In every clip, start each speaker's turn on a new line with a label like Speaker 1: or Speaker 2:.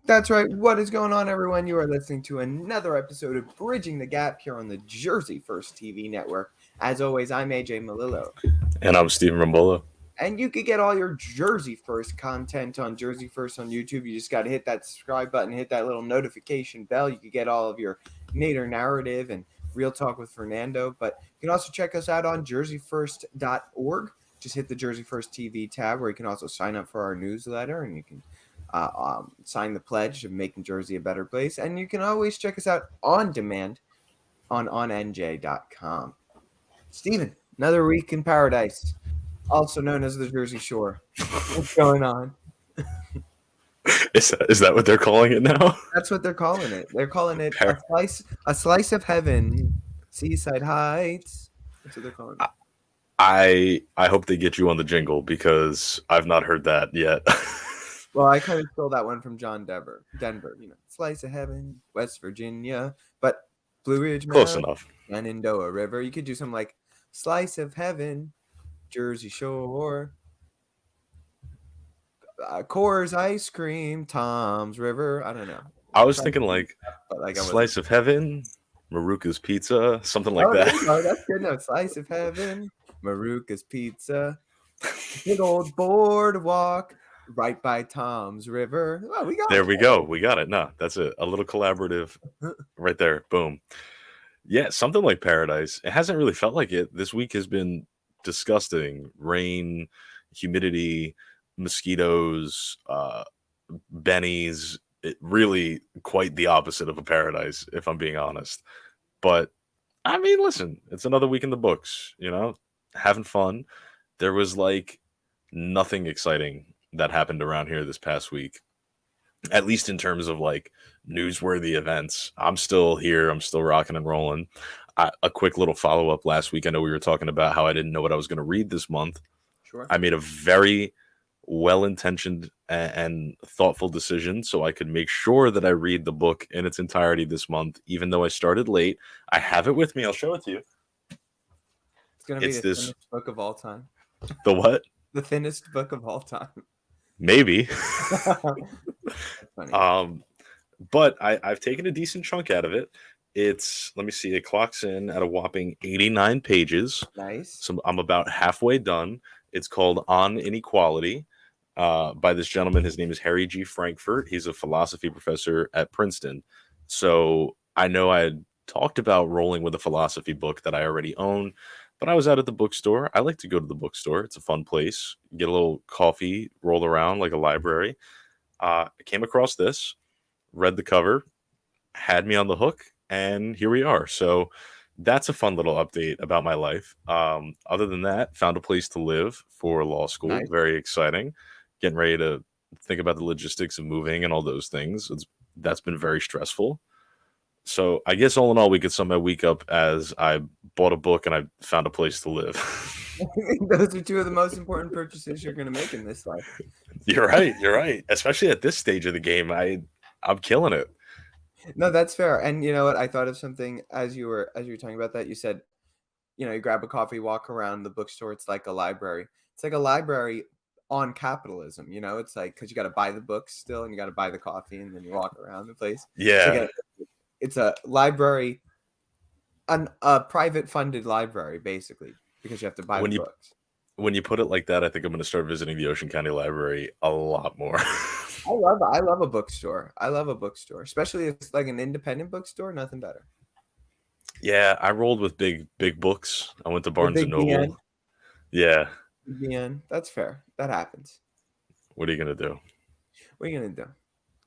Speaker 1: That's right. What is going on, everyone? You are listening to another episode of Bridging the Gap here on the Jersey First TV network. As always, I'm AJ Malillo.
Speaker 2: And I'm Stephen Rambola.
Speaker 1: And you could get all your Jersey First content on Jersey First on YouTube. You just got to hit that subscribe button, hit that little notification bell. You could get all of your Nader narrative and Real Talk with Fernando. But you can also check us out on jerseyfirst.org. Just hit the Jersey First TV tab where you can also sign up for our newsletter and you can sign the pledge of making Jersey a better place. And you can always check us out on demand on OnNJ.com. Steven, another week in paradise, also known as the Jersey Shore. What's going on?
Speaker 2: Is that what they're calling it now?
Speaker 1: That's what they're calling it. They're calling it a slice of heaven, Seaside Heights. That's what they're calling it.
Speaker 2: I hope they get you on the jingle because I've not heard that yet.
Speaker 1: Well, I kind of stole that one from John Denver. Slice of heaven, West Virginia, but Blue Ridge Mountain,
Speaker 2: Close enough.
Speaker 1: Shenandoah River. You could do something like slice of heaven, Jersey Shore, Coors Ice Cream, Tom's River. I don't know.
Speaker 2: I was thinking like slice of heaven, Maruka's Pizza, something like that.
Speaker 1: Oh, that's good. No, slice of heaven, Maruka's Pizza, good old boardwalk. Right by Tom's River. Oh, we got
Speaker 2: there. We go. We got it. No, that's it. A little collaborative right there. Boom. Yeah, something like paradise. It hasn't really felt like it. This week has been disgusting. Rain, humidity, mosquitoes, bennies. It really quite the opposite of a paradise, if I'm being honest. But I mean, listen, it's another week in the books, having fun. There was like nothing exciting that happened around here this past week, at least in terms of like newsworthy events. I'm still here. I'm still rocking and rolling. A quick little follow up last week. I know we were talking about how I didn't know what I was going to read this month.
Speaker 1: Sure.
Speaker 2: I made a very well-intentioned and thoughtful decision so I could make sure that I read the book in its entirety this month, even though I started late. I have it with me. I'll show it to you.
Speaker 1: It's going to be the thinnest book of all time.
Speaker 2: The what?
Speaker 1: The thinnest book of all time.
Speaker 2: Maybe.
Speaker 1: Funny.
Speaker 2: But I've taken a decent chunk out of it. Let me see, it clocks in at a whopping 89 pages.
Speaker 1: Nice.
Speaker 2: So I'm about halfway done. It's called On Inequality by this gentleman. His name is Harry G. Frankfurt. He's a philosophy professor at Princeton. So I know I had talked about rolling with a philosophy book that I already own, but I was out at the bookstore. I like to go to the bookstore. It's a fun place. Get a little coffee, roll around like a library. I came across this, read the cover, had me on the hook, and here we are. So that's a fun little update about my life. Other than that, found a place to live for law school.
Speaker 1: Nice.
Speaker 2: Very exciting. Getting ready to think about the logistics of moving and all those things. That's been very stressful. So I guess all in all, we could sum my week up as I bought a book and I found a place to live.
Speaker 1: Those are two of the most important purchases you're going to make in this life.
Speaker 2: You're right. You're right. Especially at this stage of the game, I'm killing it.
Speaker 1: No, that's fair. And you know what? I thought of something as you were talking about that. You said, you grab a coffee, walk around the bookstore. It's like a library. It's like a library on capitalism. It's like because you got to buy the books still, and you got to buy the coffee, and then you walk around the place.
Speaker 2: Yeah.
Speaker 1: It's a library, a private funded library, basically, because you have to buy the books.
Speaker 2: When you put it like that, I think I'm going to start visiting the Ocean County Library a lot more.
Speaker 1: I love a bookstore. I love a bookstore, especially if it's like an independent bookstore. Nothing better.
Speaker 2: Yeah, I rolled with big books. I went to Barnes and Noble.
Speaker 1: BN.
Speaker 2: Yeah.
Speaker 1: BN. That's fair. That happens.
Speaker 2: What are you going to do?
Speaker 1: What are you going to do?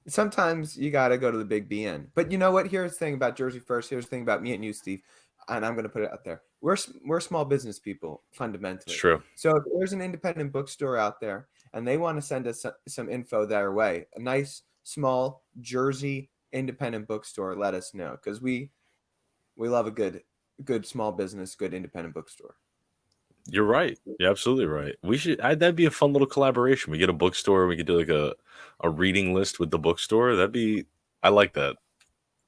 Speaker 1: Sometimes you got to go to the big BN. But you know what? Here's the thing about Jersey First. Here's the thing about me and you, Steve. And I'm going to put it out there. We're small business people, fundamentally.
Speaker 2: It's true.
Speaker 1: So if there's an independent bookstore out there and they want to send us some info their way, a nice, small Jersey independent bookstore, let us know. Because we love a good small business, good independent bookstore.
Speaker 2: You're right. You're absolutely right. We should. That'd be a fun little collaboration. We get a bookstore. We could do like a reading list with the bookstore. I like that.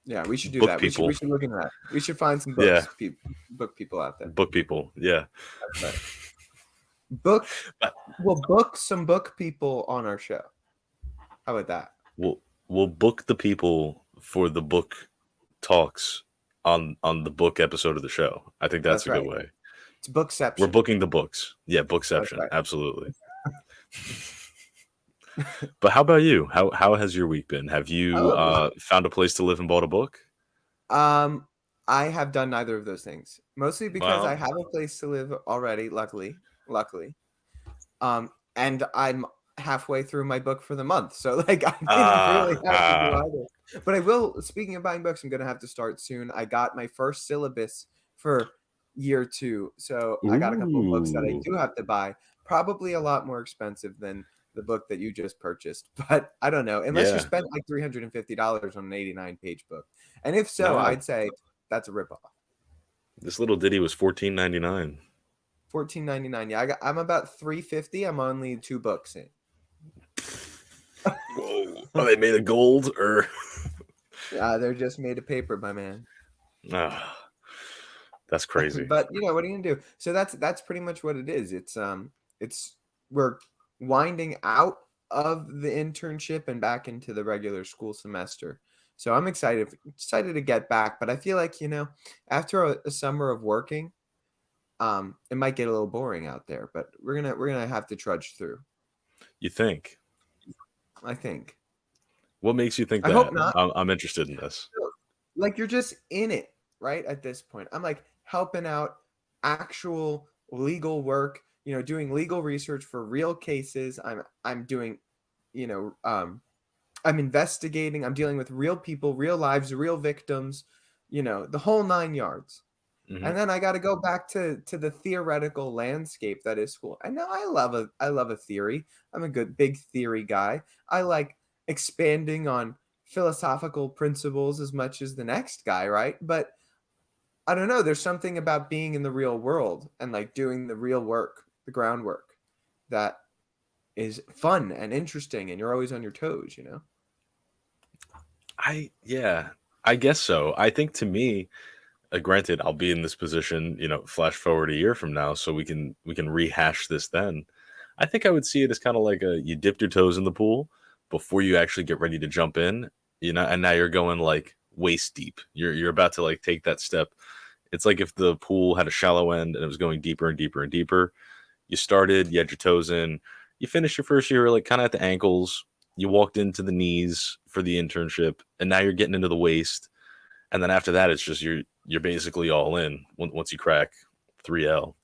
Speaker 1: Yeah, we should do
Speaker 2: book
Speaker 1: that.
Speaker 2: People.
Speaker 1: We should look into that. We should find some books, book people out there.
Speaker 2: Book people. Yeah.
Speaker 1: Right. We'll book some book people on our show. How about that?
Speaker 2: we'll book the people for the book talks on the book episode of the show. I think that's
Speaker 1: That's
Speaker 2: a good
Speaker 1: right.
Speaker 2: way.
Speaker 1: It's
Speaker 2: We're
Speaker 1: Bookception.
Speaker 2: booking the books. Yeah,
Speaker 1: That's
Speaker 2: bookception.
Speaker 1: right.
Speaker 2: Absolutely. But how about you? How has your week been? Have you
Speaker 1: Oh,
Speaker 2: found a place to live and bought a book?
Speaker 1: I have done neither of those things. Mostly because I
Speaker 2: Well,
Speaker 1: have a place to live already, luckily. And I'm halfway through my book for the month. So like I didn't really
Speaker 2: ah,
Speaker 1: have to do
Speaker 2: ah,
Speaker 1: either. But I will, speaking of buying books, I'm gonna have to start soon. I got my first syllabus for year 2. So I got a couple of books that I
Speaker 2: ooh,
Speaker 1: do have to buy. Probably a lot more expensive than the book that you just purchased. But I don't know. Unless you
Speaker 2: yeah,
Speaker 1: spent like $350 on an 89-page book. And if so,
Speaker 2: no.
Speaker 1: I'd say that's a ripoff.
Speaker 2: This little ditty was $14.99.
Speaker 1: 14.99. Yeah, I'm about 350. I'm only 2 books in.
Speaker 2: Whoa, are they made of gold or?
Speaker 1: They're just made of paper, my man.
Speaker 2: Ah, that's crazy.
Speaker 1: But what are you gonna do? So that's pretty much what it is. It's we're winding out of the internship and back into the regular school semester. So I'm excited to get back, but I feel like, after a summer of working, it might get a little boring out there, but we're gonna have to trudge through,
Speaker 2: You think?
Speaker 1: I think.
Speaker 2: What makes you think
Speaker 1: I hope
Speaker 2: that?
Speaker 1: not.
Speaker 2: I'm interested in this.
Speaker 1: Like you're just in it, right? At this point, I'm like helping out actual legal work, doing legal research for real cases. I'm doing, you know, um, I'm investigating. I'm dealing with real people, real lives, real victims, the whole 9 yards.
Speaker 2: Hmm.
Speaker 1: And then I got to go back to the theoretical landscape that is school. I know I love a theory. I'm a good big theory guy. I like expanding on philosophical principles as much as the next guy, right? But I don't know, there's something about being in the real world and like doing the real work, the groundwork that is fun and interesting and you're always on your toes.
Speaker 2: Yeah, I guess so. I think to me, granted, I'll be in this position, flash forward a year from now, so we can rehash this then. I think I would see it as kind of like you dipped your toes in the pool before you actually get ready to jump in, and now you're going like waist deep. You're about to like take that step. It's like if the pool had a shallow end and it was going deeper and deeper and deeper. You started, you had your toes in, you finished your first year like kind of at the ankles. You walked into the knees for the internship, and now you're getting into the waist. And then after that, it's just you're basically all in once you crack 3L.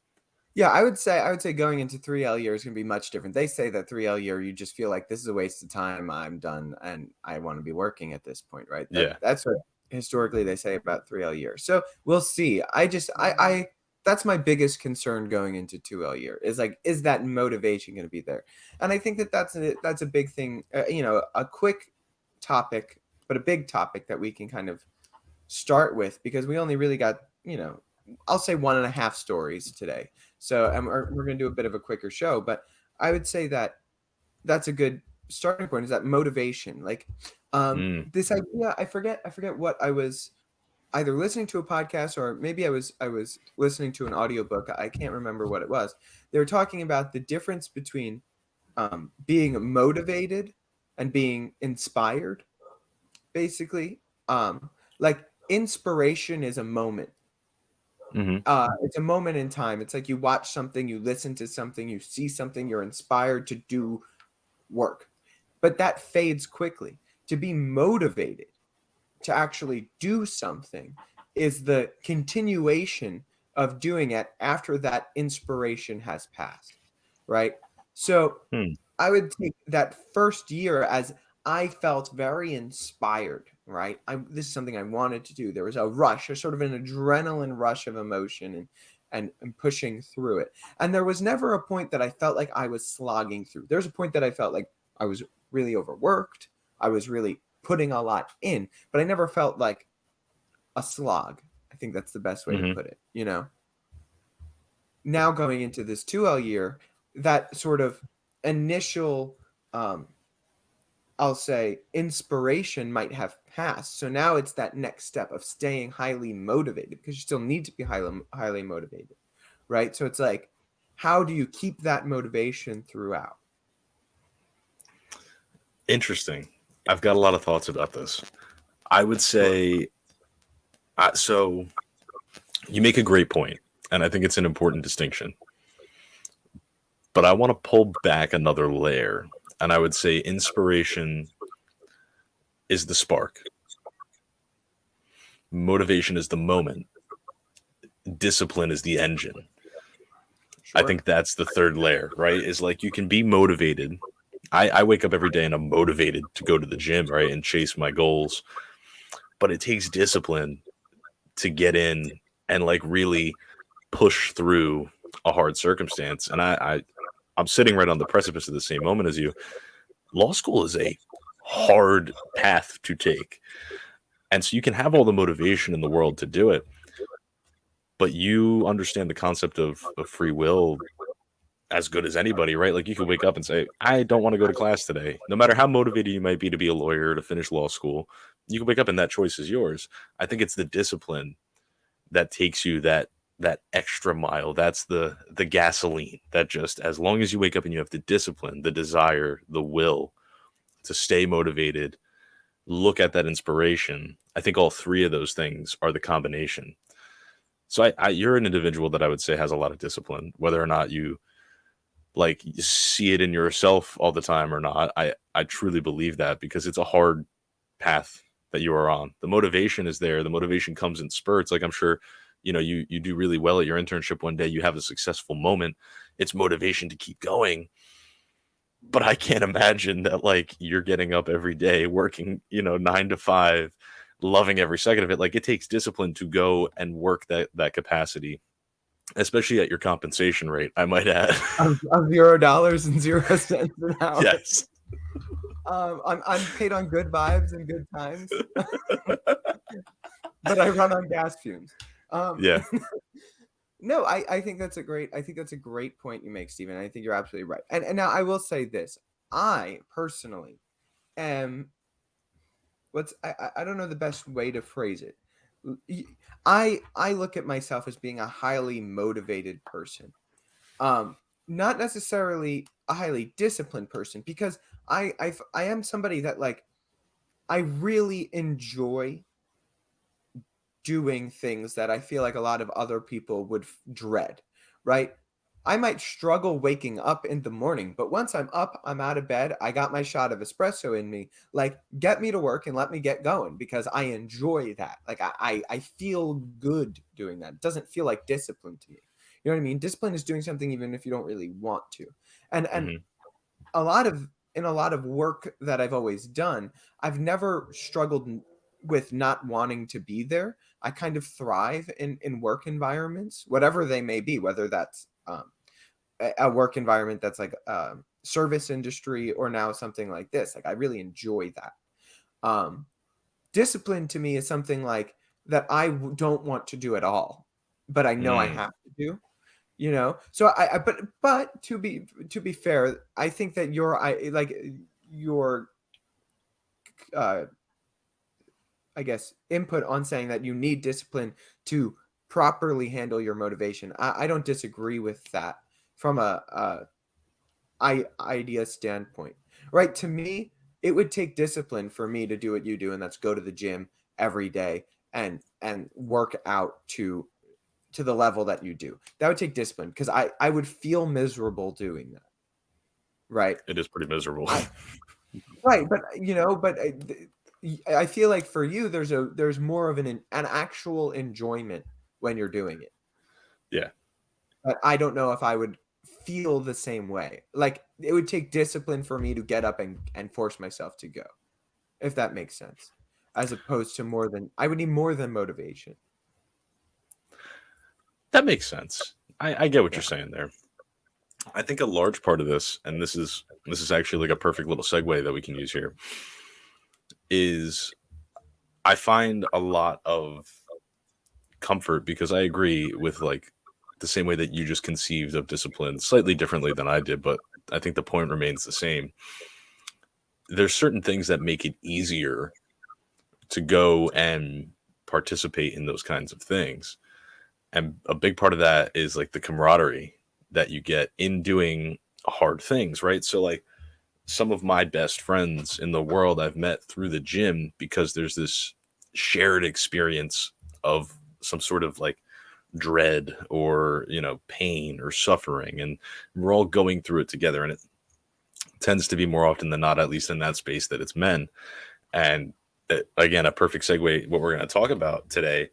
Speaker 1: Yeah, I would say going into 3L year is going to be much different. They say that 3L year you just feel like this is a waste of time. I'm done and I want to be working at this point, right?
Speaker 2: Yeah.
Speaker 1: That's what historically they say about 3L year. So we'll see. I that's my biggest concern going into 2L year is like, is that motivation going to be there? And I think that that's a big thing. A quick topic, but a big topic that we can kind of start with because we only really got I'll say 1.5 stories today. So we're going to do a bit of a quicker show, but I would say that that's a good starting point is that motivation. Like
Speaker 2: Mm.
Speaker 1: this idea, I forget what I was either listening to a podcast or maybe I was listening to an audiobook. I can't remember what it was. They were talking about the difference between being motivated and being inspired, basically. Like inspiration is a moment.
Speaker 2: Hmm.
Speaker 1: It's a moment in time. It's like you watch something, you listen to something, you see something, you're inspired to do work. But that fades quickly. To be motivated to actually do something is the continuation of doing it after that inspiration has passed, right? So
Speaker 2: Hmm.
Speaker 1: I would take that first year as I felt very inspired, right? This is something I wanted to do. There was a rush, a sort of an adrenaline rush of emotion and pushing through it. And there was never a point that I felt like I was slogging through. There's a point that I felt like I was really overworked. I was really putting a lot in, but I never felt like a slog. I think that's the best way to
Speaker 2: Hmm.
Speaker 1: put it. Now going into this 2L year, that sort of initial um I'll say inspiration might have passed. So now it's that next step of staying highly motivated because you still need to be highly motivated, right? So it's like, how do you keep that motivation throughout?
Speaker 2: Interesting. I've got a lot of thoughts about this. I would
Speaker 1: Sure.
Speaker 2: say, so you make a great point, and I think it's an important distinction. But I want to pull back another layer, and I would say inspiration is the spark, motivation is the moment, discipline is the engine. I
Speaker 1: Sure.
Speaker 2: think that's the third layer, right? Is like you can be motivated. I wake up every day and I'm motivated to go to the gym, right? And chase my goals. But it takes discipline to get in and like really push through a hard circumstance. And I'm sitting right on the precipice of the same moment as you. Law school is a hard path to take. And so you can have all the motivation in the world to do it, but you understand the concept of free will as good as anybody, right? Like you could wake up and say, I don't want to go to class today. No matter how motivated you might be to be a lawyer, to finish law school, you can wake up and that choice is yours. I think it's the discipline that takes you that extra mile. That's the gasoline that just as long as you wake up and you have the discipline, the desire, the will to stay motivated, look at that inspiration. I think all three of those things are the combination. So you're an individual that I would say has a lot of discipline, whether or not you like you see it in yourself all the time or not. I truly believe that because it's a hard path that you are on. The motivation is there. The motivation comes in spurts. Like I'm sure, you do really well at your internship one day, you have a successful moment. It's motivation to keep going. But I can't imagine that like you're getting up every day, working, 9 to 5, loving every second of it. Like it takes discipline to go and work that capacity, especially at your compensation rate, I might add.
Speaker 1: Of $0 and 0 cents an hour.
Speaker 2: Yes.
Speaker 1: I'm paid on good vibes and good times, but I run on gas fumes.
Speaker 2: Yeah.
Speaker 1: No, I think that's a great point you make, Stephen. I think you're absolutely right. And now I will say this. I personally am I don't know the best way to phrase it. I look at myself as being a highly motivated person. Um, Not necessarily a highly disciplined person because I am somebody that like I really enjoy doing things that I feel like a lot of other people would dread, right? I might struggle waking up in the morning, but once I'm up, I'm out of bed, I got my shot of espresso in me. Like, get me to work and let me get going because I enjoy that. Like, I feel good doing that. It doesn't feel like discipline to me. You know what I mean? Discipline is doing something even if you don't really want to. And
Speaker 2: Hmm.
Speaker 1: a lot of in a lot of work that I've always done, I've never struggled with not wanting to be there. I kind of thrive in work environments, whatever they may be, whether that's a work environment that's like service industry or now something like this. Like I really enjoy that. Um, Discipline to me is something like that don't want to do at all, but I know I
Speaker 2: Mm.
Speaker 1: have to do. So I but to be fair, I think that your uh I guess input on saying that you need discipline to properly handle your motivation. I don't disagree with that from a idea standpoint. Right? To me, it would take discipline for me to do what you do, and that's go to the gym every day and work out to the level that you do. That would take discipline because I would feel miserable doing that. Right?
Speaker 2: It is pretty miserable.
Speaker 1: I Right, but I feel like for you there's more of an actual enjoyment when you're doing it.
Speaker 2: Yeah.
Speaker 1: But I don't know if I would feel the same way. Like it would take discipline for me to get up and force myself to go, if that makes sense. As opposed to more than I would need more than motivation.
Speaker 2: That makes sense. I get what
Speaker 1: Yeah.
Speaker 2: you're saying there. I think a large part of this, and this is actually like a perfect little segue that we can use here, is I find a lot of comfort because I agree with like the same way that you just conceived of discipline slightly differently than I did, but I think the point remains the same. There's certain things that make it easier to go and participate in those kinds of things. And a big part of that is like the camaraderie that you get in doing hard things, right? So like some of my best friends in the world I've met through the gym, because there's this shared experience of some sort of like dread or, pain or suffering, and we're all going through it together. And it tends to be more often than not, at least in that space, that it's men. And again, a perfect segue. What we're going to talk about today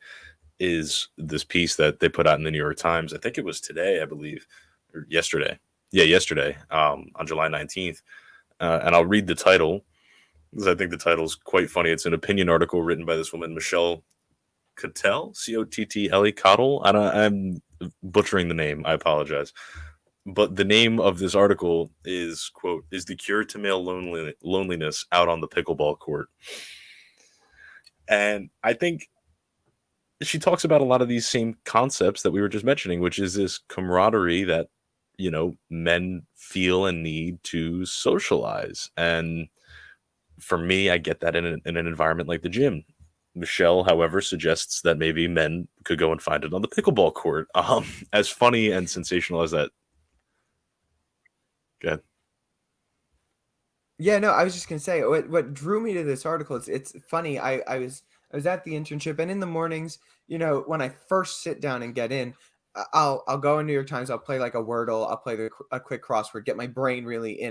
Speaker 2: is this piece that they put out in the New York Times. I think it was today, I believe, or yesterday. Yeah, yesterday, on July 19th. And I'll read the title because I think the title is quite funny. It's an opinion article written by this woman, Michelle Cottle, Cottle, Cottle. I'm butchering the name. I apologize. But the name of this article is, quote, "Is the cure to male loneliness out on the pickleball court?" And I think she talks about a lot of these same concepts that we were just mentioning, which is this camaraderie that, men feel and need to socialize. And for me, I get that in an environment like the gym. Michelle, however, suggests that maybe men could go and find it on the pickleball court. As funny and sensational as that. Go ahead.
Speaker 1: Yeah, no, I was just gonna say what drew me to this article. It's funny. I was at the internship, and in the mornings, when I first sit down and get in, I'll go in New York Times. I'll play like a Wordle. I'll play a quick crossword, get my brain really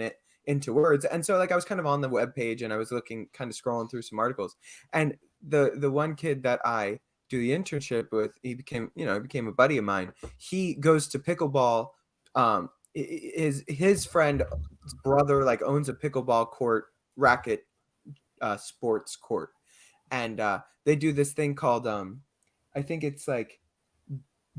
Speaker 1: into words. And so like I was kind of on the web page, and I was looking, kind of scrolling through some articles, and the one kid that I do the internship with, he became a buddy of mine. He goes to pickleball. His friend's brother like owns a pickleball court, racket, sports court, and they do this thing called I think it's like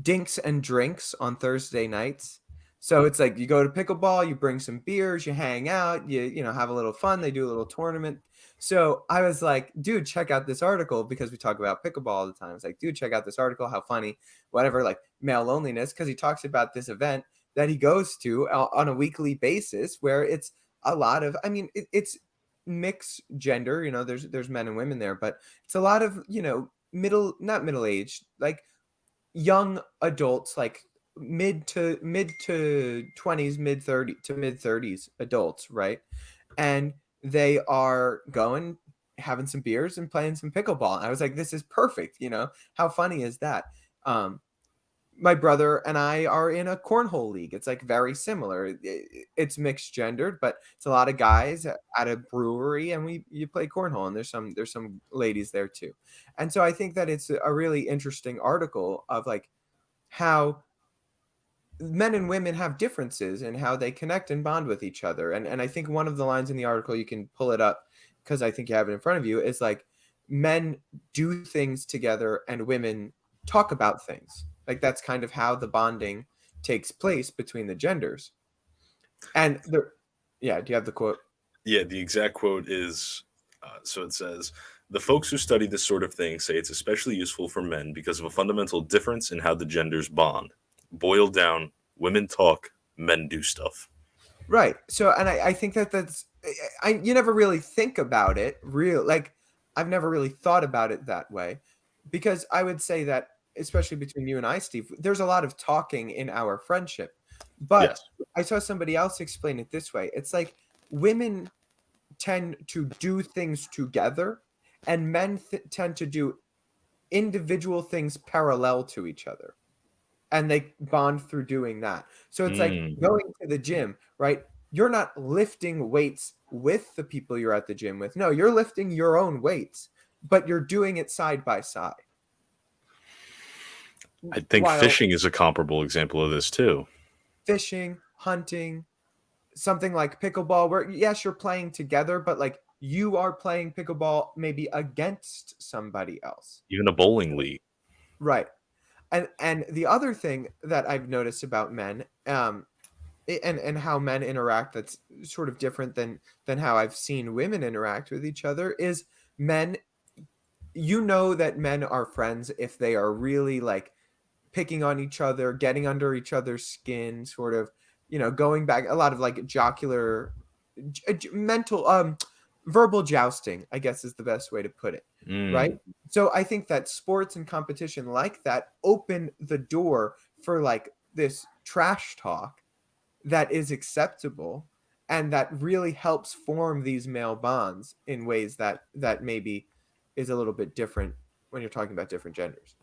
Speaker 1: dinks and drinks on Thursday nights. So it's like you go to pickleball, you bring some beers, you hang out, you have a little fun. They do a little tournament. So I was like, dude, check out this article, because we talk about pickleball all the time. I was like, dude, check out this article. How funny, whatever, like male loneliness, because he talks about this event that he goes to on a weekly basis, where it's a lot of, I mean, it's mixed gender. There's men and women there, but it's a lot of not middle aged, like young adults, like mid to 20s, mid 30 to mid 30s adults, right? And they are going, having some beers and playing some pickleball. And I was like, this is perfect. How funny is that? My brother and I are in a cornhole league. It's like very similar. It's mixed gendered, but it's a lot of guys at a brewery, and you play cornhole, and there's some ladies there too. And so I think that it's a really interesting article of like how men and women have differences and how they connect and bond with each other. And I think one of the lines in the article, you can pull it up because I think you have it in front of you, is like, men do things together and women talk about things. Like that's kind of how the bonding takes place between the genders. And yeah, do you have the quote?
Speaker 2: Yeah, the exact quote is, so it says, "The folks who study this sort of thing say it's especially useful for men because of a fundamental difference in how the genders bond. Boiled down, women talk, men do stuff."
Speaker 1: Right. So, and I think that's, you never really think about it real. Like I've never really thought about it that way, because I would say that, especially between you and I, Steve, there's a lot of talking in our friendship. But
Speaker 2: Yes.
Speaker 1: I saw somebody else explain it this way. It's like women tend to do things together, and men tend to do individual things parallel to each other, and they bond through doing that. So it's like
Speaker 2: Mm.
Speaker 1: going to the gym, right? You're not lifting weights with the people you're at the gym with. No, you're lifting your own weights, but you're doing it side by side.
Speaker 2: I think
Speaker 1: While
Speaker 2: fishing is a comparable example of this too.
Speaker 1: fishing, hunting, something like pickleball, where yes, you're playing together, but like you are playing pickleball maybe against somebody else.
Speaker 2: Even a bowling league.
Speaker 1: Right. And the other thing that I've noticed about men, and how men interact, that's sort of different than how I've seen women interact with each other, is men, that men are friends if they are really like picking on each other, getting under each other's skin, sort of, going back, a lot of like jocular, mental, verbal jousting, I guess is the best way to put it, right?
Speaker 2: Mm.
Speaker 1: So I think that sports and competition like that open the door for like this trash talk that is acceptable, and that really helps form these male bonds in ways that maybe is a little bit different when you're talking about different genders.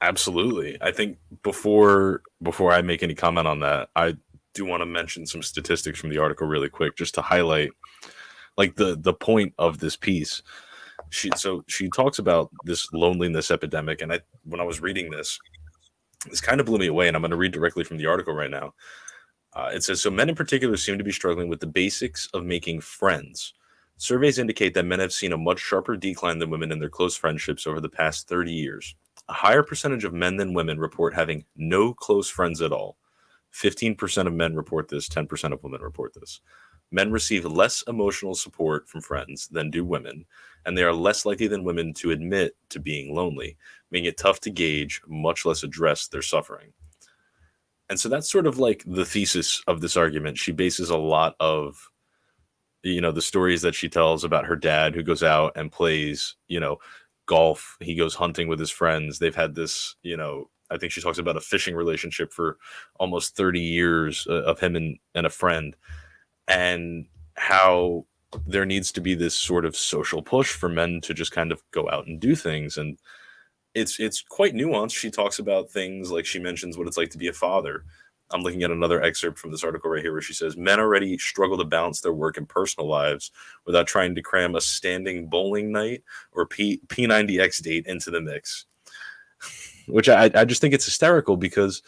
Speaker 2: Absolutely. I think before I make any comment on that, I do want to mention some statistics from the article really quick, just to highlight like the point of this piece. She talks about this loneliness epidemic, and I when I was reading this kind of blew me away, and I'm going to read directly from the article right now. It says, so men in particular seem to be struggling with the basics of making friends. Surveys indicate that men have seen a much sharper decline than women in their close friendships over the past 30 years. A higher percentage of men than women report having no close friends at all. 15% of men report this, 10% of women report this. Men receive less emotional support from friends than do women, and they are less likely than women to admit to being lonely, making it tough to gauge, much less address their suffering. And so that's sort of like the thesis of this argument. She bases a lot of, the stories that she tells about her dad who goes out and plays, golf. He goes hunting with his friends. They've had this, I think she talks about a fishing relationship for almost 30 years of him and a friend, and how there needs to be this sort of social push for men to just kind of go out and do things. And it's quite nuanced. She talks about things like, she mentions what it's like to be a father. I'm looking at another excerpt from this article right here where she says men already struggle to balance their work and personal lives without trying to cram a standing bowling night or P90X date into the mix, which I just think it's hysterical because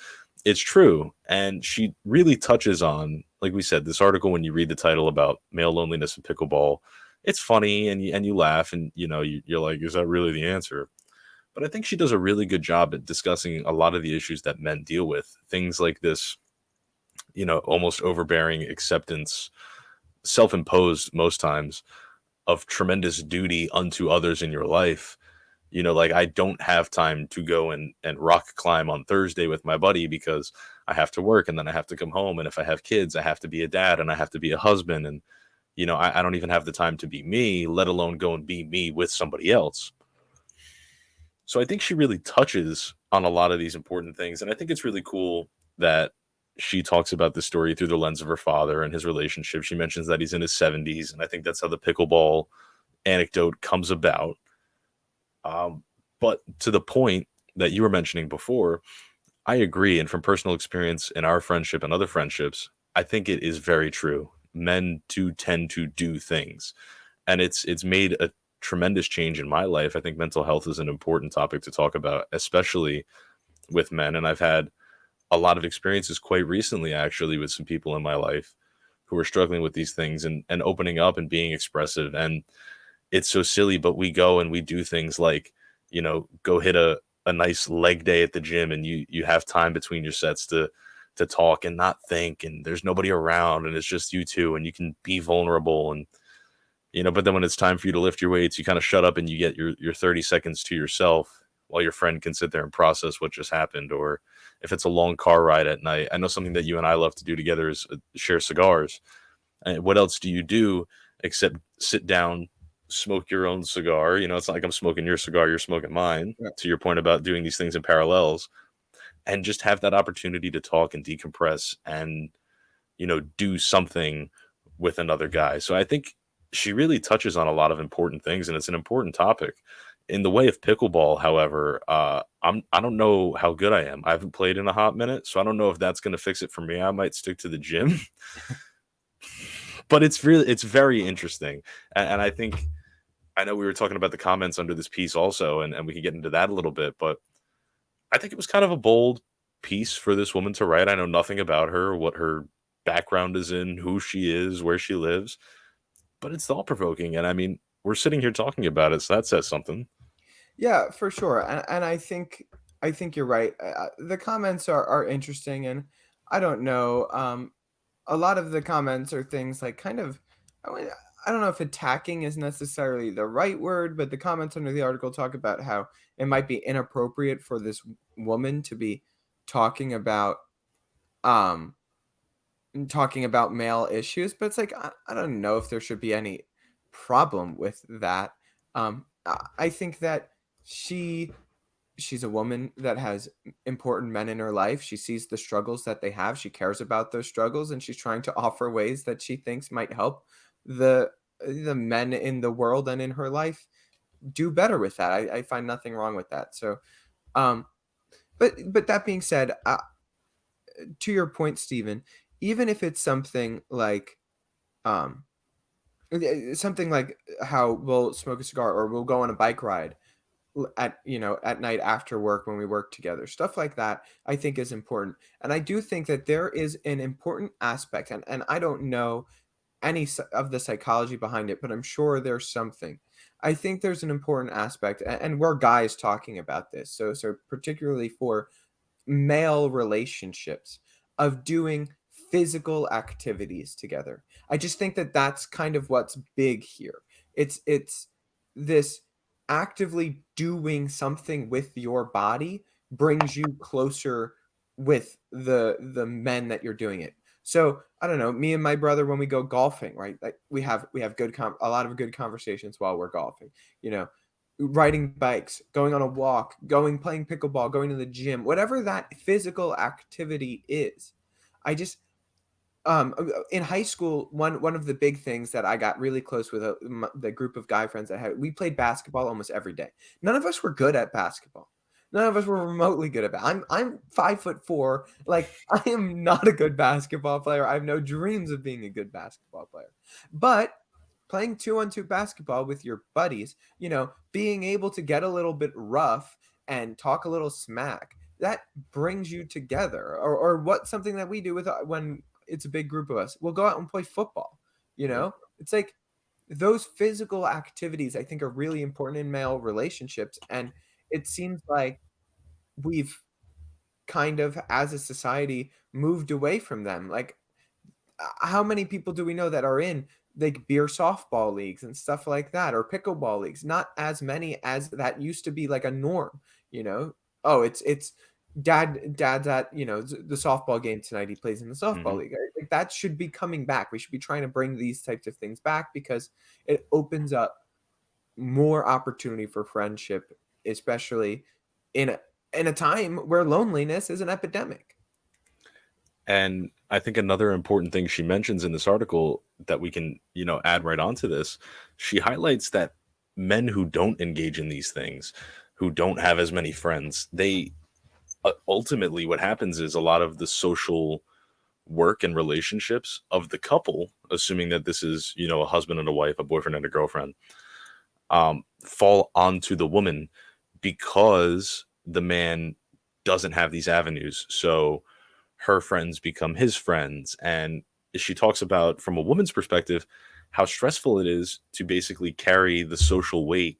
Speaker 2: it's true. And she really touches on, like we said, this article, when you read the title about male loneliness and pickleball, it's funny and you laugh and you're like, is that really the answer? But I think she does a really good job at discussing a lot of the issues that men deal with. Things like this, almost overbearing acceptance, self-imposed most times, of tremendous duty unto others in your life. Like, I don't have time to go and rock climb on Thursday with my buddy because I have to work and then I have to come home. And if I have kids, I have to be a dad and I have to be a husband. And, I don't even have the time to be me, let alone go and be me with somebody else. So I think she really touches on a lot of these important things. And I think it's really cool that she talks about this story through the lens of her father and his relationship. She mentions that he's in his 70s, and I think that's how the pickleball anecdote comes about. But to the point that you were mentioning before, I agree. And from personal experience in our friendship and other friendships, I think it is very true. Men do tend to do things, and it's made a tremendous change in my life. I think mental health is an important topic to talk about, especially with men. And I've had a lot of experiences quite recently, actually, with some people in my life who are struggling with these things and opening up and being expressive. And it's so silly, but we go and we do things like, go hit a nice leg day at the gym, and you have time between your sets to talk and not think, and there's nobody around, and it's just you two, and you can be vulnerable. And but then when it's time for you to lift your weights, you kind of shut up and you get your 30 seconds to yourself while your friend can sit there and process what just happened. Or if it's a long car ride at night, I know something that you and I love to do together is share cigars. And what else do you do except sit down, smoke your own cigar? It's not like I'm smoking your cigar, you're smoking mine.
Speaker 1: Yeah.
Speaker 2: To your point about doing these things in parallels, and just have that opportunity to talk and decompress and, do something with another guy. So I think she really touches on a lot of important things, and it's an important topic. In the way of pickleball, however, I don't know how good I am. I haven't played in a hot minute, so I don't know if that's going to fix it for me. I might stick to the gym, but it's very interesting. And I think, I know we were talking about the comments under this piece also, and we can get into that a little bit, but I think it was kind of a bold piece for this woman to write. I know nothing about her, what her background is in, who she is, where she lives, but it's thought provoking. And I mean, we're sitting here talking about it, so that says something.
Speaker 1: Yeah, for sure. And I think you're right. The comments are interesting, and I don't know. A lot of the comments are things like kind of, I, would- I don't know if attacking is necessarily the right word, but the comments under the article talk about how it might be inappropriate for this woman to be talking about um talking about male issues. But it's like, I don't know if there should be any problem with that. I think that she she's a woman that has important men in her life. She sees the struggles that they have. She cares about those struggles, and she's trying to offer ways that she thinks might help the the men in the world and in her life do better with that. I find nothing wrong with that. So, um, but that being said, to your point, Stephen, even if it's um, something like how we'll smoke a cigar or we'll go on a bike ride at at night after work when we work together, stuff like that, I think is important. And I do think that there is an important aspect, and I don't know of the psychology behind it, but I'm sure there's something. I think there's an important aspect, and we're guys talking about this, so particularly for male relationships, of doing physical activities together. I just think that that's kind of what's big here. It's this actively doing something with your body brings you closer with the men that you're doing it. So I don't know, me and my brother when we go golfing, right? Like we have a lot of good conversations while we're golfing. You know, riding bikes, going on a walk, going playing pickleball, going to the gym, whatever that physical activity is. I just in high school, one of the big things that I got really close with the group of guy friends I had, we played basketball almost every day. None of us were good at basketball. None of us were remotely good at it. I'm 5'4". Like I am not a good basketball player. I have no dreams of being a good basketball player. But playing 2-on-2 basketball with your buddies, being able to get a little bit rough and talk a little smack, that brings you together. Or what something that we do with when it's a big group of us. We'll go out and play football.
Speaker 2: Yeah.
Speaker 1: It's like those physical activities I think are really important in male relationships. And it seems like we've kind of, as a society, moved away from them. Like, how many people do we know that are in like beer softball leagues and stuff like that, or pickleball leagues? Not as many as that used to be like a norm, you know? Oh, it's dad's at, the softball game tonight. He plays in the softball
Speaker 2: Hmm.
Speaker 1: league. Like that should be coming back. We should be trying to bring these types of things back because it opens up more opportunity for friendship, especially in a time where loneliness is an epidemic.
Speaker 2: And I think another important thing she mentions in this article that we can, add right onto this, she highlights that men who don't engage in these things, who don't have as many friends, they ultimately what happens is a lot of the social work and relationships of the couple, assuming that this is, a husband and a wife, a boyfriend and a girlfriend, fall onto the woman because the man doesn't have these avenues. So her friends become his friends. And she talks about, from a woman's perspective, how stressful it is to basically carry the social weight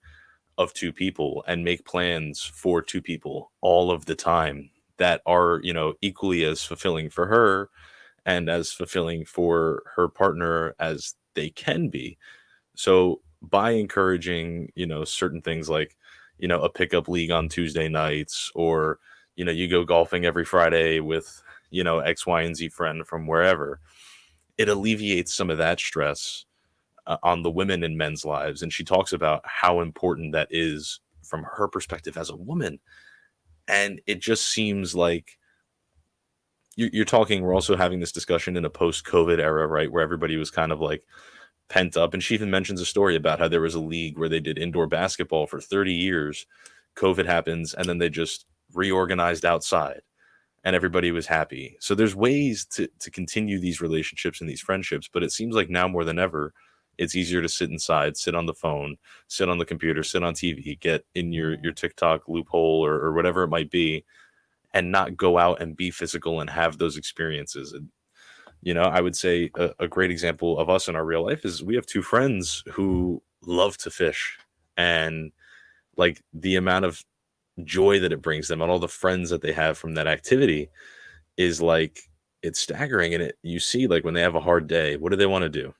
Speaker 2: of two people and make plans for two people all of the time that are, equally as fulfilling for her and as fulfilling for her partner as they can be. So by encouraging, certain things like, a pickup league on Tuesday nights, or, you go golfing every Friday with, X, Y, and Z friend from wherever, it alleviates some of that stress on the women in men's lives. And she talks about how important that is from her perspective as a woman. And it just seems like you're talking, we're also having this discussion in a post COVID era, right? Where everybody was kind of like pent up. And she even mentions a story about how there was a league where they did indoor basketball for 30 years. COVID happens, and then they just reorganized outside and everybody was happy. So there's ways to continue these relationships and these friendships, but it seems like now more than ever, it's easier to sit inside, sit on the phone, sit on the computer, sit on TV, get in your TikTok loophole or whatever it might be, and not go out and be physical and have those experiences. And, I would say a great example of us in our real life is we have two friends who love to fish, and like the amount of joy that it brings them and all the friends that they have from that activity is like, it's staggering. And you see, like, when they have a hard day, what do they want to do?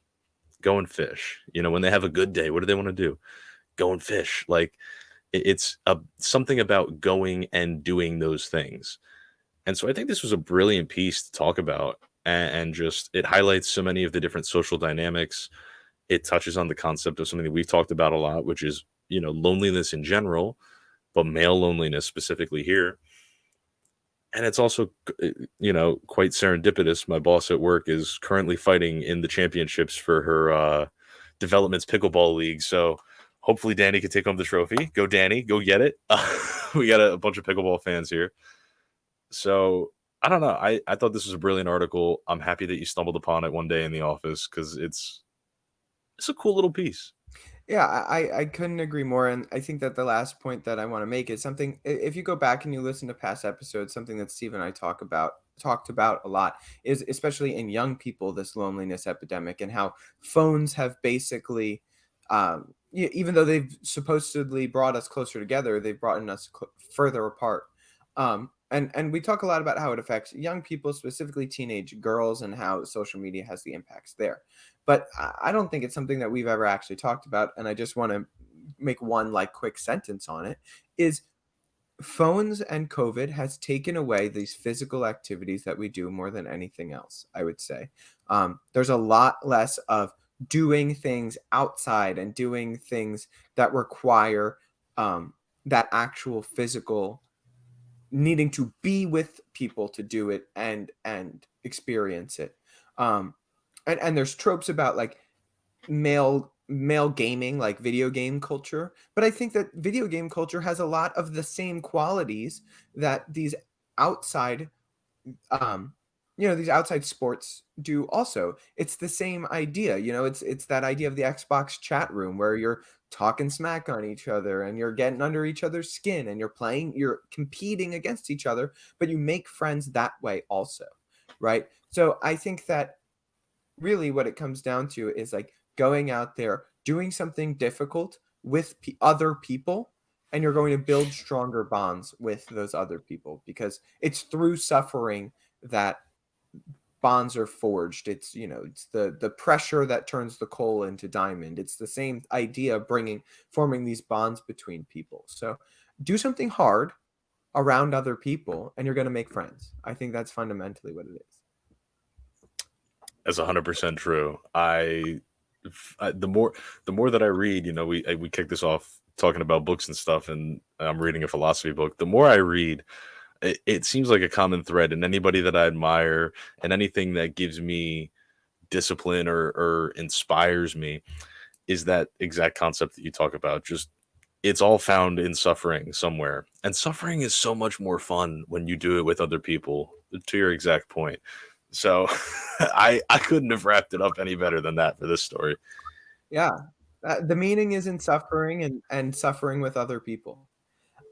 Speaker 2: Go and fish. When they have a good day, what do they want to do? Go and fish. Like, it's something about going and doing those things. And so I think this was a brilliant piece to talk about, and just it highlights so many of the different social dynamics. It touches on the concept of something that we've talked about a lot, which is, loneliness in general, but male loneliness specifically here. And it's also, quite serendipitous. My boss at work is currently fighting in the championships for her development's pickleball league. So hopefully Danny can take home the trophy. Go Danny, go get it. We got a bunch of pickleball fans here. So I don't know. I thought this was a brilliant article. I'm happy that you stumbled upon it one day in the office because it's a cool little piece.
Speaker 1: Yeah, I couldn't agree more. And I think that the last point that I want to make is something, if you go back and you listen to past episodes, something that Steve and I talked about a lot is, especially in young people, this loneliness epidemic, and how phones have basically, even though they've supposedly brought us closer together, they've brought us further apart. And we talk a lot about how it affects young people, specifically teenage girls, and how social media has the impacts there. But I don't think it's something that we've ever actually talked about. And I just want to make one like quick sentence on it is phones and COVID has taken away these physical activities that we do more than anything else, I would say. There's a lot less of doing things outside and doing things that require that actual physical needing to be with people to do it and experience it. And there's tropes about like male gaming, like video game culture, but I think that video game culture has a lot of the same qualities that these outside these outside sports do also. It's the same idea, it's that idea of the Xbox chat room where you're talking smack on each other and you're getting under each other's skin and you're competing against each other, but you make friends that way also, right? So I think that really what it comes down to is like going out there, doing something difficult with other people, and you're going to build stronger bonds with those other people because it's through suffering that bonds are forged. It's it's the pressure that turns the coal into diamond. It's the same idea of forming these bonds between people. So do something hard around other people and you're going to make friends. I think that's fundamentally what it is.
Speaker 2: That's 100% true. The more that I read, we kick this off talking about books and stuff, and I'm reading a philosophy book. The more I read, it seems like a common thread in anybody that I admire and anything that gives me discipline or inspires me is that exact concept that you talk about. Just it's all found in suffering somewhere, and suffering is so much more fun when you do it with other people. To your exact point. So I couldn't have wrapped it up any better than that for this story.
Speaker 1: Yeah. The meaning is in suffering and suffering with other people.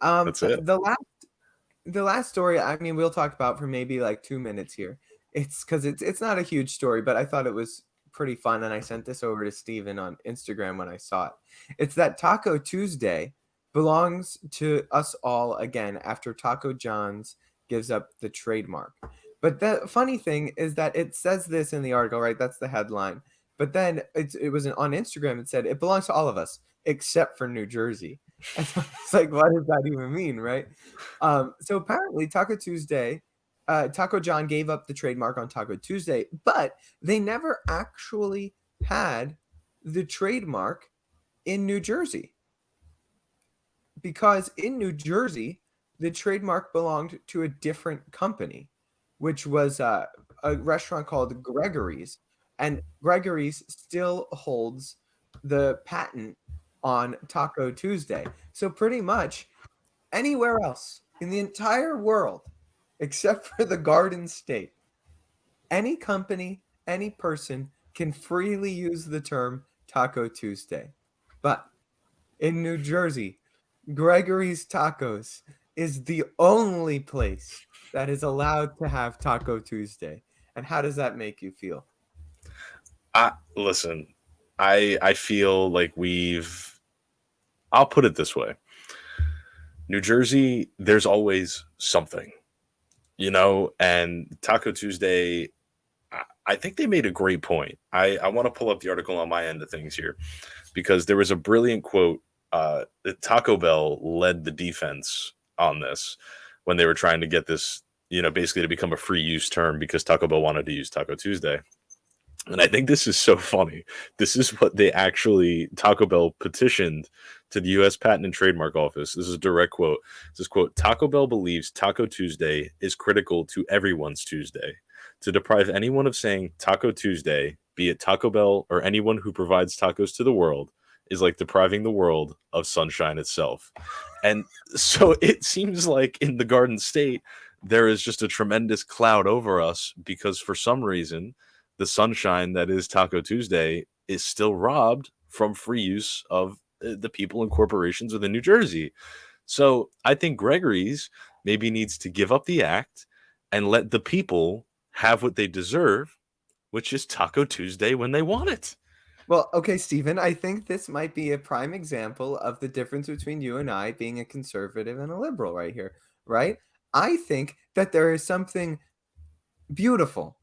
Speaker 2: That's it.
Speaker 1: The last story, I mean, we'll talk about for maybe like 2 minutes here. It's because it's not a huge story, but I thought it was pretty fun, and I sent this over to Steven on Instagram when I saw it. It's that Taco Tuesday belongs to us all again after Taco John's gives up the trademark. But the funny thing is that it says this in the article, right? That's the headline. But then it was on Instagram. It said it belongs to all of us except for New Jersey. And so it's like, what does that even mean, right? So apparently, Taco Tuesday, Taco John gave up the trademark on Taco Tuesday, but they never actually had the trademark in New Jersey. Because in New Jersey, the trademark belonged to a different company, which was a restaurant called Gregory's. And Gregory's still holds the patent on Taco Tuesday. So pretty much anywhere else in the entire world, except for the Garden State, any company, any person can freely use the term Taco Tuesday. But in New Jersey, Gregory's Tacos is the only place that is allowed to have Taco Tuesday. And how does that make you feel?
Speaker 2: Listen, I feel like I'll put it this way. New Jersey, there's always something, and Taco Tuesday, I think they made a great point. I want to pull up the article on my end of things here because there was a brilliant quote. Taco Bell led the defense on this when they were trying to get this, basically to become a free use term because Taco Bell wanted to use Taco Tuesday. And I think this is so funny. This is what they actually, Taco Bell petitioned to the U.S. Patent and Trademark Office. This is a direct quote. It says, quote, Taco Bell believes Taco Tuesday is critical to everyone's Tuesday. To deprive anyone of saying Taco Tuesday, be it Taco Bell or anyone who provides tacos to the world, is like depriving the world of sunshine itself. And so it seems like in the Garden State, there is just a tremendous cloud over us because for some reason, the sunshine that is Taco Tuesday is still robbed from free use of the people and corporations within New Jersey. So I think Gregory's maybe needs to give up the act and let the people have what they deserve, which is Taco Tuesday when they want it.
Speaker 1: Well, okay, Stephen, I think this might be a prime example of the difference between you and I being a conservative and a liberal right here, right? I think that there is something beautiful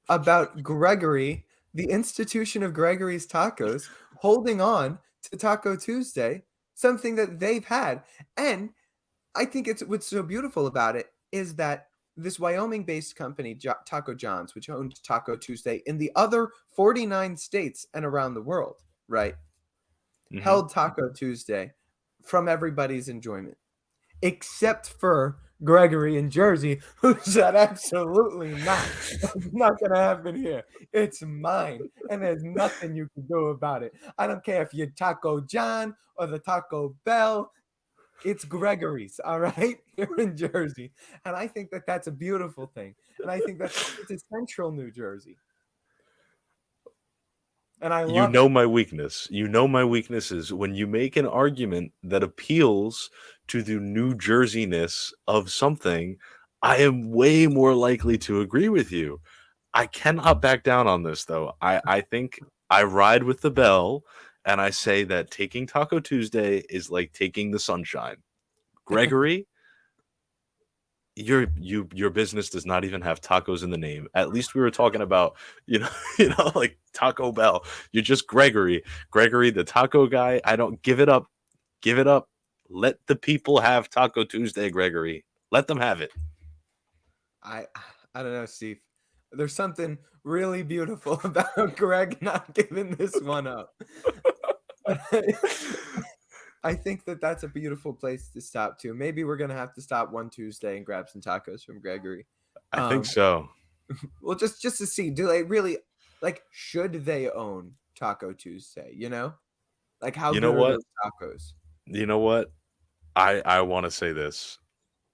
Speaker 1: about Gregory, the institution of Gregory's Tacos, holding on to Taco Tuesday, something that they've had. And I think it's what's so beautiful about it is that this Wyoming-based company, Taco John's, which owns Taco Tuesday in the other 49 states and around the world, right, held Taco Tuesday from everybody's enjoyment, except for Gregory in Jersey, who said absolutely not. It's not going to happen here. It's mine, and there's nothing you can do about it. I don't care if you're Taco John or the Taco Bell. It's Gregory's, all right, here in Jersey. And I think that that's a beautiful thing. And I think that's it's central New Jersey. And I love it.
Speaker 2: My weakness. You know my weakness is when you make an argument that appeals to the New Jerseyness of something, I am way more likely to agree with you. I cannot back down on this, though. I think I ride with the bell, and I say that taking Taco Tuesday is like taking the sunshine. Gregory, your business does not even have tacos in the name. At least we were talking about, like Taco Bell. You're just Gregory, the taco guy. I don't give it up. Give it up. Let the people have Taco Tuesday, Gregory. Let them have it.
Speaker 1: I don't know, Steve. There's something really beautiful about Greg not giving this one up. I think that that's a beautiful place to stop too. Maybe we're gonna have to stop one Tuesday and grab some tacos from Gregory.
Speaker 2: I think so.
Speaker 1: Well, just to see, do they really should they own Taco Tuesday? Like how good are those tacos?
Speaker 2: You know what? I want to say this.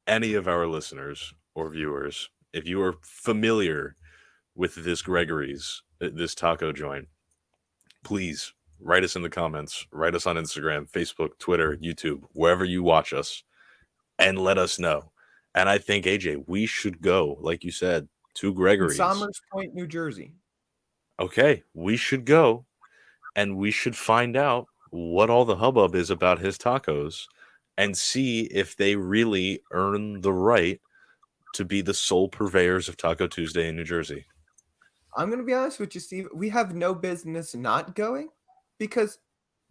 Speaker 2: Any of our listeners or viewers, if you are familiar with this Gregory's, this taco joint, please write us in the comments, write us on Instagram, Facebook, Twitter, YouTube, wherever you watch us, and let us know. And I think, AJ, we should go, like you said, to Gregory's.
Speaker 1: Somers Point, New Jersey.
Speaker 2: Okay, we should go, and we should find out what all the hubbub is about his tacos and see if they really earn the right to be the sole purveyors of Taco Tuesday in New Jersey.
Speaker 1: I'm going to be honest with you, Steve. We have no business not going because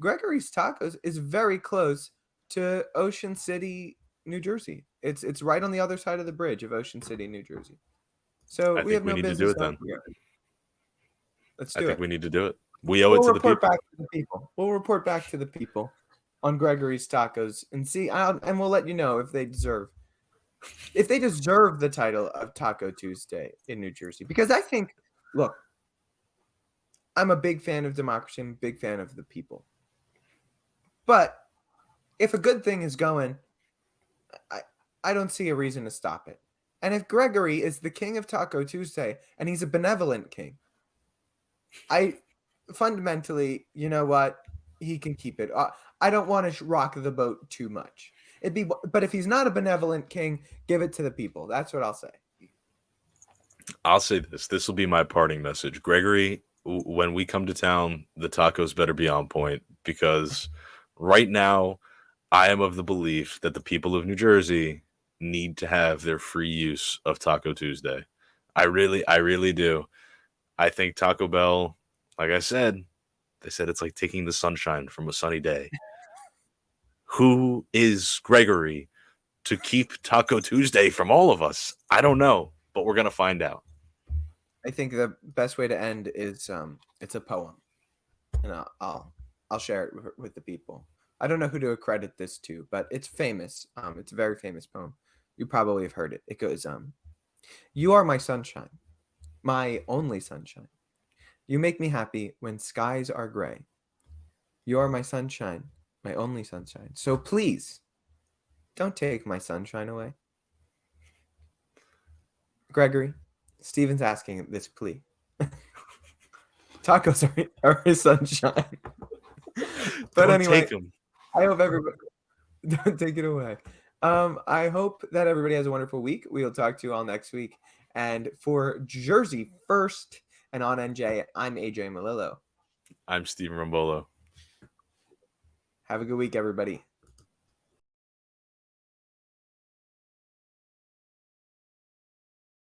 Speaker 1: Gregory's Tacos is very close to Ocean City, New Jersey. It's right on the other side of the bridge of Ocean City, New Jersey. So we have no business.
Speaker 2: To do it then.
Speaker 1: Let's do it. I think
Speaker 2: we need to do it. We owe it to the people.
Speaker 1: Back to the people. We'll report back to the people on Gregory's Tacos and see, and we'll let you know if they deserve the title of Taco Tuesday in New Jersey. Because I think, look, I'm a big fan of democracy. I'm a big fan of the people. But if a good thing is going, I don't see a reason to stop it. And if Gregory is the king of Taco Tuesday and he's a benevolent king, fundamentally, you know what? He can keep it. I don't want to rock the boat too much. But if he's not a benevolent king, give it to the people. That's what I'll say.
Speaker 2: I'll say this. This will be my parting message. Gregory, when we come to town, the tacos better be on point because right now I am of the belief that the people of New Jersey need to have their free use of Taco Tuesday. I really do. I think Taco Bell, like I said, they said it's like taking the sunshine from a sunny day. Who is Gregory to keep Taco Tuesday from all of us? I don't know, but we're going to find out.
Speaker 1: I think the best way to end is it's a poem, and I'll share it with the people. I don't know who to accredit this to, but it's famous. It's a very famous poem. You probably have heard it. It goes, "You are my sunshine, my only sunshine. You make me happy when skies are gray. You are my sunshine, my only sunshine. So please, don't take my sunshine away." Gregory, Steven's asking this plea. Tacos are his sunshine. But
Speaker 2: Don't
Speaker 1: anyway,
Speaker 2: take them.
Speaker 1: I hope everybody don't take it away. I hope that everybody has a wonderful week. We'll talk to you all next week. And for Jersey First and on NJ, I'm AJ Malillo.
Speaker 2: I'm Steven Rambolo.
Speaker 1: Have a good week, everybody.